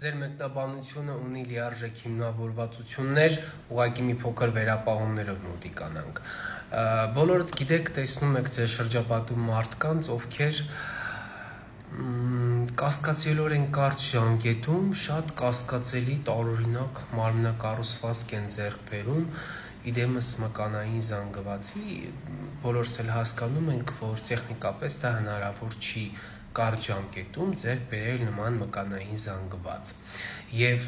Ձեր մեկնաբանությունը ունի լիարժեք հիմնավորվածություններ, ուղղակի մի փոքր վերապահումներով մոտիկանանք։ Բոլորդ գիտեք, տեսնում եք ձեր շրջապատում մարդկանց, ովքեր կասկածելիորեն կարճ ժամկետում շատ կասկածելի տարօրինակ մարմնակառուցվածք են ձեռք բերում, իդեմս մկանային զանգվածի, բոլորս էլ հասկանում ենք, որ տեխնիկապես դա հնարավոր չի կարճ ժամկետում ձեռք բերել նման մկանային զանգված։ Եւ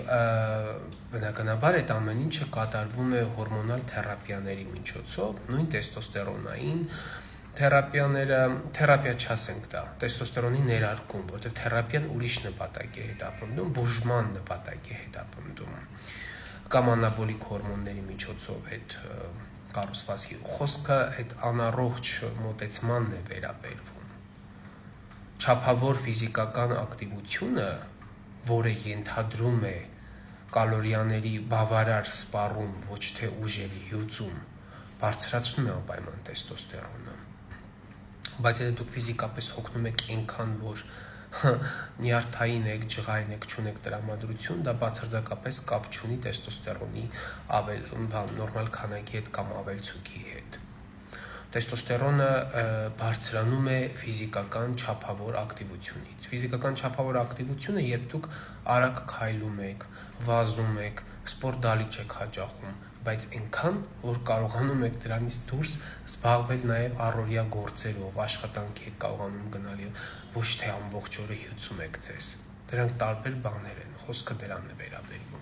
բնականաբար այդ ամեն ինչը կատարվում է հորմոնալ թերապիաների միջոցով, նույն տեստոստերոնային թերապիա չասենք դա, տեստոստերոնի ներարկում, որտեղ թերապիան ուրիշ նպատակ է հետապնդում, բուժման նպատակ է հետապնդում, կամ անաբոլիկ հորմոնների միջոցով այդ կառուցվածքի խոսքը այդ անառողջ մոտեցմանն է վերաբերվում։ Չափավոր ֆիզիկական ակտիվությունը, որը ենթադրում է կալորիաների բավարար սպառում, ոչ թե ուժերի հյուծում, բարձրացնում է անպայման տեստոստերոնը։ Բայց եթե դուք ֆիզիկապես հոգնում եք այնքան, որ նյարդային եք, ջղային եք, չունեք տրամադրություն, դա բացարձակապես կապ չունի տեստոստերոնի նորմալ քանակի հետ կամ ավելցուկի հետ։ Տեստոստերոնը բարձրանում է ֆիզիկական չափավոր ակտիվությունից։ Ֆիզիկական չափավոր ակտիվությունը, երբ դուք արագ քայլում եք, վազում եք, սպորտ դալիճ եք հաճախում, բայց այնքան, որ կարողանում եք դրանից դուրս զբաղվել նաև առօրյա գործերով, աշխատանքի եք կարողանում գնալ եւ ոչ թե ամբողջ օրը հյուծում եք ձեզ։ Դրանք տարբեր բաներ են, խոսքը դրան է վերաբերվում։